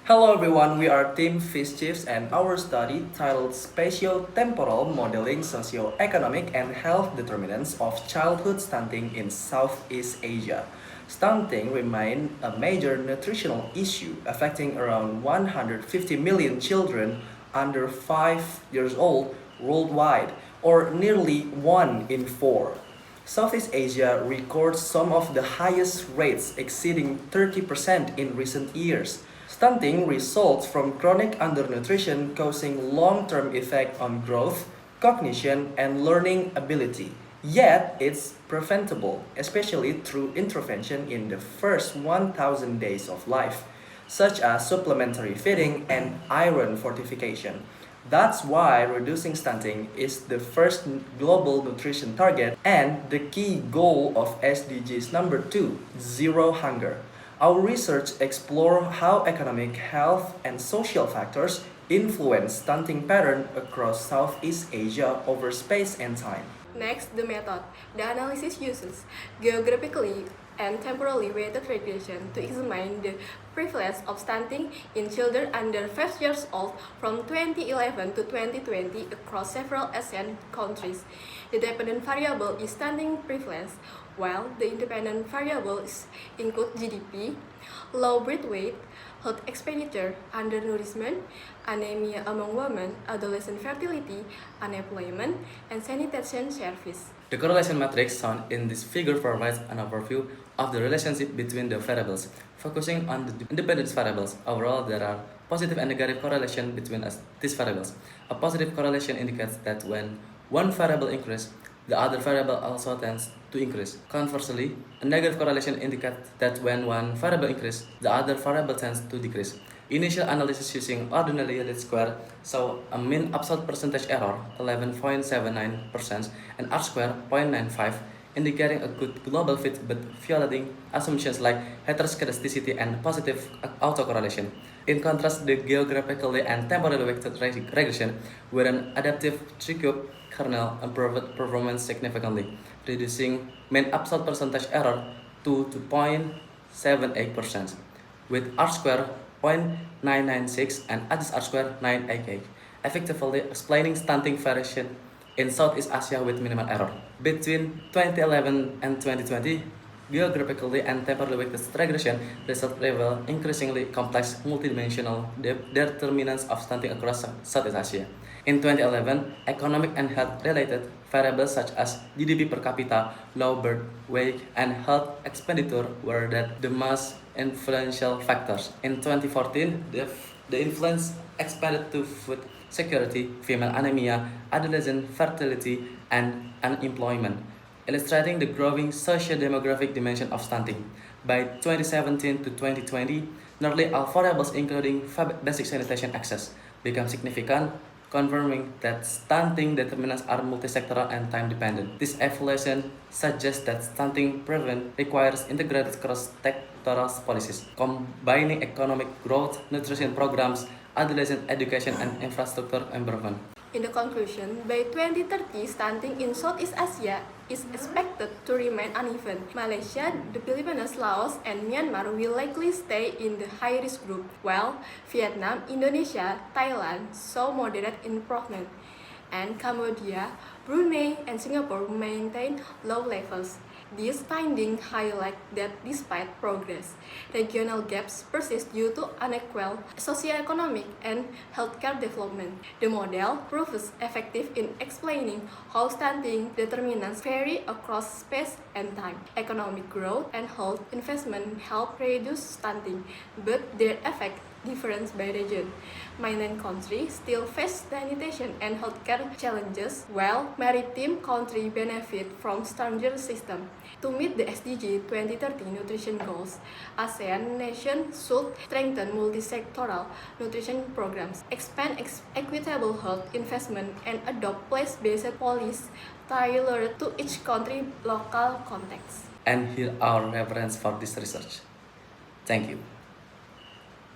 Hello everyone, we are Team Fish Chiefs and our study titled Spatio-Temporal Modeling Socioeconomic and Health Determinants of Childhood Stunting in Southeast Asia. Stunting remains a major nutritional issue affecting around 150 million children under 5 years old worldwide, or nearly 1 in 4. Southeast Asia records some of the highest rates, exceeding 30% in recent years. Stunting results from chronic undernutrition causing long-term effect on growth, cognition, and learning ability. Yet, it's preventable, especially through intervention in the first 1,000 days of life, such as supplementary feeding and iron fortification. That's why reducing stunting is the first global nutrition target and the key goal of SDGs number 2, zero hunger. Our research explores how economic, health, and social factors influence stunting pattern across Southeast Asia over space and time. Next, the method. The analysis uses geographically and temporally weighted regression to examine the prevalence of stunting in children under 5 years old from 2011 to 2020 across several ASEAN countries. The dependent variable is stunting prevalence, while the independent variables include GDP, low birth weight, health expenditure, undernourishment, anemia among women, adolescent fertility, unemployment, and sanitation service. The correlation matrix shown in this figure provides an overview of the relationship between the variables. Focusing on the independent variables, overall there are positive and negative correlation between these variables. A positive correlation indicates that when one variable increases, the other variable also tends to increase. Conversely, a negative correlation indicates that when one variable increases, the other variable tends to decrease. Initial analysis using ordinary least square saw a mean absolute percentage error 11.79% and R-square 0.95, indicating a good global fit but violating assumptions like heteroscedasticity and positive autocorrelation. In contrast, the geographically and temporally weighted regression, where an adaptive tree-cube kernel improved performance significantly, reducing mean absolute percentage error to 0.78%, with R-square 0.996 and adjust R-square 988, effectively explaining stunting variation in Southeast Asia with minimal error. Between 2011 and 2020, geographically and temporally weighted regression results reveal increasingly complex multidimensional determinants of stunting across Southeast Asia. In 2011, economic and health-related variables such as GDP per capita, low birth weight, and health expenditure were the most influential factors. In 2014, the influence expanded to food security, female anemia, adolescent fertility, and unemployment, illustrating the growing socio-demographic dimension of stunting. By 2017 to 2020, nearly all variables including basic sanitation access become significant, confirming that stunting determinants are multisectoral and time-dependent. This evaluation suggests that stunting prevention requires integrated cross-sectoral policies, combining economic growth, nutrition programs, adolescent education, and infrastructure improvement. In the conclusion, by 2030, stunting in Southeast Asia is expected to remain uneven. Malaysia, the Philippines, Laos, and Myanmar will likely stay in the high-risk group, while Vietnam, Indonesia, Thailand saw moderate improvement, and Cambodia, Brunei, and Singapore maintain low levels. These findings highlight that despite progress, regional gaps persist due to unequal socioeconomic and healthcare development. The model proves effective in explaining how stunting determinants vary across space and time. Economic growth and health investment help reduce stunting, but their effect difference by region. Mainland countries still face sanitation and healthcare challenges, while maritime countries benefit from stronger system. To meet the SDG 2030 nutrition goals, ASEAN nations should strengthen multi-sectoral nutrition programs, expand equitable health investment, and adopt place-based policies tailored to each country's local context. And here are references for this research. Thank you.